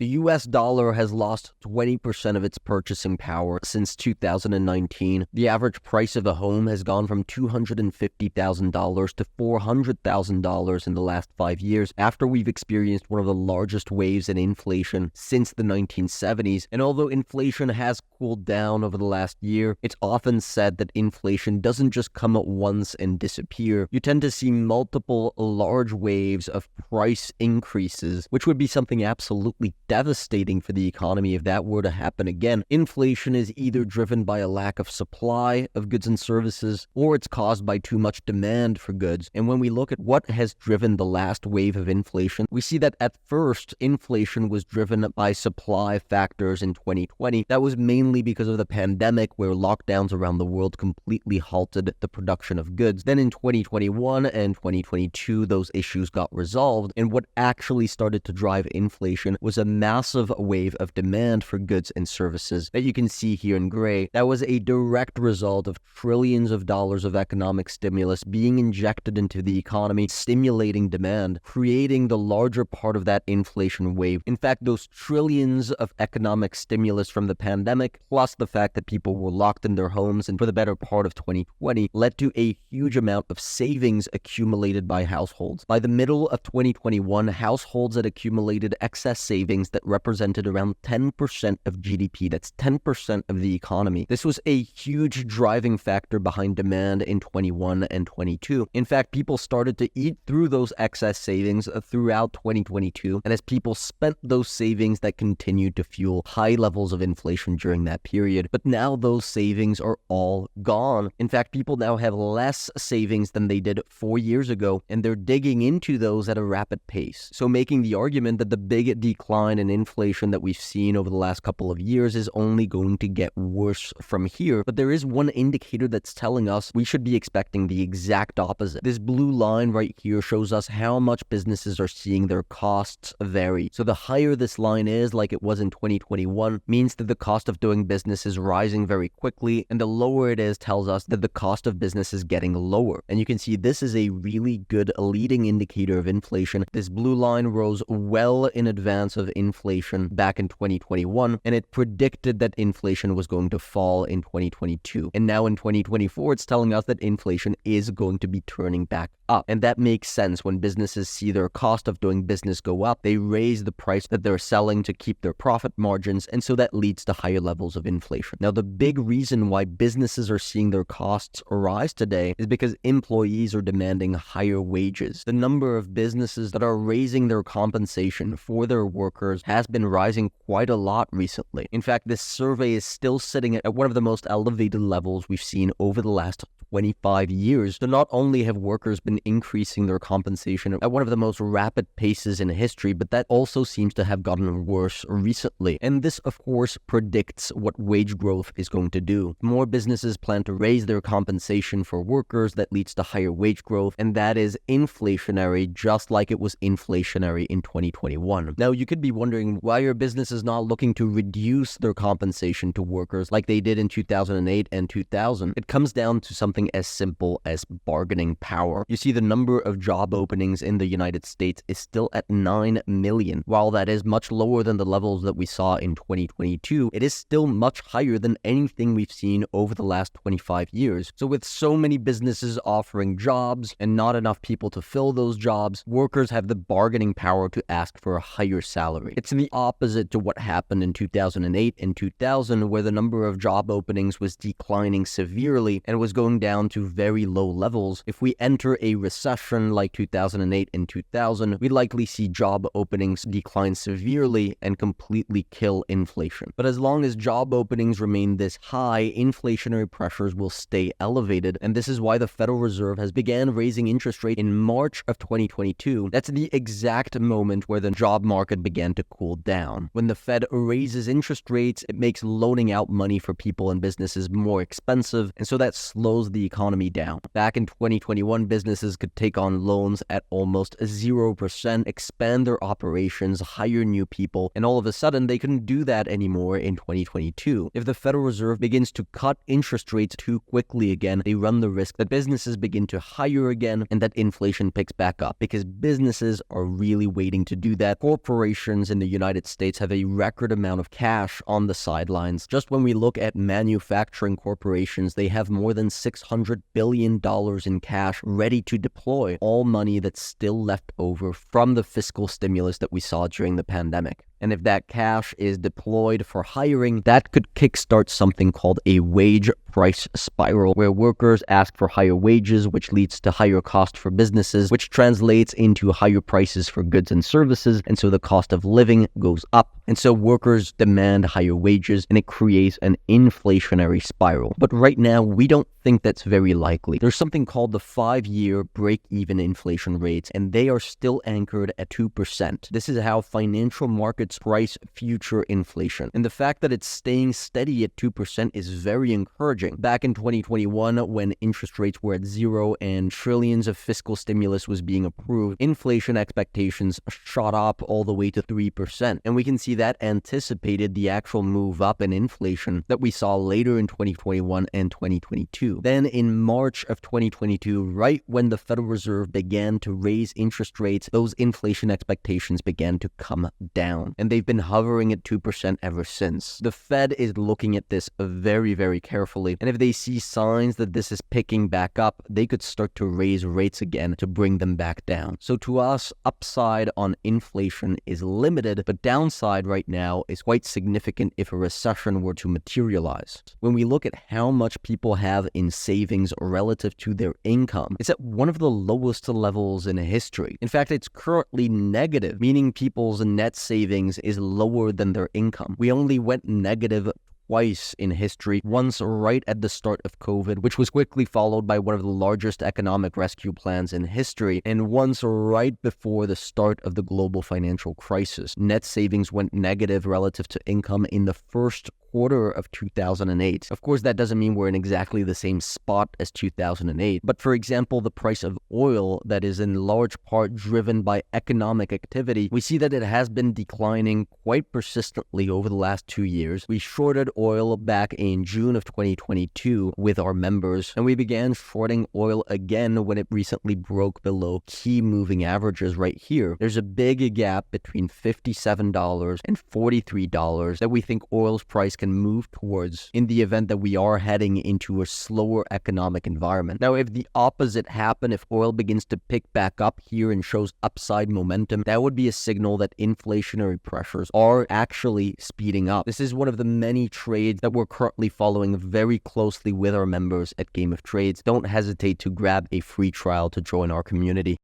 The US dollar has lost 20% of its purchasing power since 2019. The average price of a home has gone from $250,000 to $400,000 in the last 5 years after we've experienced one of the largest waves in inflation since the 1970s. And although inflation has cooled down over the last year, it's often said that inflation doesn't just come at once and disappear. You tend to see multiple large waves of price increases, which would be something absolutely devastating for the economy if that were to happen again. Inflation is either driven by a lack of supply of goods and services, or it's caused by too much demand for goods. And when we look at what has driven the last wave of inflation, we see that at first, inflation was driven by supply factors in 2020. That was mainly because of the pandemic, where lockdowns around the world completely halted the production of goods. Then in 2021 and 2022, those issues got resolved, and what actually started to drive inflation was a massive wave of demand for goods and services that you can see here in gray. That was a direct result of trillions of dollars of economic stimulus being injected into the economy, stimulating demand, creating the larger part of that inflation wave. In fact, those trillions of economic stimulus from the pandemic, plus the fact that people were locked in their homes and for the better part of 2020, led to a huge amount of savings accumulated by households. By the middle of 2021, households had accumulated excess savings that represented around 10% of GDP. That's 10% of the economy. This was a huge driving factor behind demand in 21 and 22. In fact, people started to eat through those excess savings throughout 2022, and as people spent those savings, that continued to fuel high levels of inflation during that period. But now those savings are all gone. In fact, people now have less savings than they did 4 years ago, and they're digging into those at a rapid pace. So making the argument that the big decline in inflation that we've seen over the last couple of years is only going to get worse from here. But there is one indicator that's telling us we should be expecting the exact opposite. This blue line right here shows us how much businesses are seeing their costs vary. So the higher this line is, like it was in 2021, means that the cost of doing business is rising very quickly, and the lower it is tells us that the cost of business is getting lower. And you can see this is a really good leading indicator of inflation. This blue line rose well in advance of inflation back in 2021, and it predicted that inflation was going to fall in 2022. And now in 2024, it's telling us that inflation is going to be turning back up. And that makes sense. When businesses see their cost of doing business go up, they raise the price that they're selling to keep their profit margins, and so that leads to higher levels of inflation. Now, the big reason why businesses are seeing their costs rise today is because employees are demanding higher wages. The number of businesses that are raising their compensation for their workers has been rising quite a lot recently. In fact, this survey is still sitting at one of the most elevated levels we've seen over the last 25 years. So not only have workers been increasing their compensation at one of the most rapid paces in history, but that also seems to have gotten worse recently. And this, of course, predicts what wage growth is going to do. More businesses plan to raise their compensation for workers. That leads to higher wage growth, and that is inflationary, just like it was inflationary in 2021. Now, you could be wondering, why are businesses not looking to reduce their compensation to workers like they did in 2008 and 2000? It comes down to something as simple as bargaining power. You see, the number of job openings in the United States is still at 9 million. While that is much lower than the levels that we saw in 2022, it is still much higher than anything we've seen over the last 25 years. So with so many businesses offering jobs and not enough people to fill those jobs, workers have the bargaining power to ask for a higher salary. It's the opposite to what happened in 2008 and 2000, where the number of job openings was declining severely and was going down to very low levels. If we enter a recession like 2008 and 2000, we likely see job openings decline severely and completely kill inflation. But as long as job openings remain this high, inflationary pressures will stay elevated, and this is why the Federal Reserve has began raising interest rates in March of 2022. That's the exact moment where the job market began to cool down. When the Fed raises interest rates, it makes loaning out money for people and businesses more expensive, and so that slows the the economy down. Back in 2021, businesses could take on loans at almost 0%, expand their operations, hire new people, and all of a sudden they couldn't do that anymore in 2022. If the Federal Reserve begins to cut interest rates too quickly again, they run the risk that businesses begin to hire again and that inflation picks back up, because businesses are really waiting to do that. Corporations in the United States have a record amount of cash on the sidelines. Just when we look at manufacturing corporations, they have more than $600 billion in cash ready to deploy, all money that's still left over from the fiscal stimulus that we saw during the pandemic. And if that cash is deployed for hiring, that could kickstart something called a wage price spiral, where workers ask for higher wages, which leads to higher cost for businesses, which translates into higher prices for goods and services. And so the cost of living goes up. And so workers demand higher wages, and it creates an inflationary spiral. But right now, we don't think that's very likely. There's something called the 5-year break-even inflation rates, and they are still anchored at 2%. This is how financial markets price future inflation. And the fact that it's staying steady at 2% is very encouraging. Back in 2021, when interest rates were at 0 and trillions of fiscal stimulus was being approved, inflation expectations shot up all the way to 3%. And we can see that anticipated the actual move up in inflation that we saw later in 2021 and 2022. Then in March of 2022, right when the Federal Reserve began to raise interest rates, those inflation expectations began to come down. And they've been hovering at 2% ever since. The Fed is looking at this very, very carefully. And if they see signs that this is picking back up, they could start to raise rates again to bring them back down. So to us, upside on inflation is limited, but downside right now is quite significant if a recession were to materialize. When we look at how much people have in savings relative to their income, it's at one of the lowest levels in history. In fact, it's currently negative, meaning people's net savings is lower than their income. We only went negative twice in history, once right at the start of COVID, which was quickly followed by one of the largest economic rescue plans in history, and once right before the start of the global financial crisis. Net savings went negative relative to income in the first quarter of 2008. Of course, that doesn't mean we're in exactly the same spot as 2008, but for example, the price of oil that is in large part driven by economic activity, we see that it has been declining quite persistently over the last 2 years. We shorted oil back in June of 2022 with our members, and we began shorting oil again when it recently broke below key moving averages right here. There's a big gap between $57 and $43 that we think oil's price can move towards in the event that we are heading into a slower economic environment. Now, if the opposite happened, if oil begins to pick back up here and shows upside momentum, that would be a signal that inflationary pressures are actually speeding up. This is one of the many trades that we're currently following very closely with our members at Game of Trades. Don't hesitate to grab a free trial to join our community.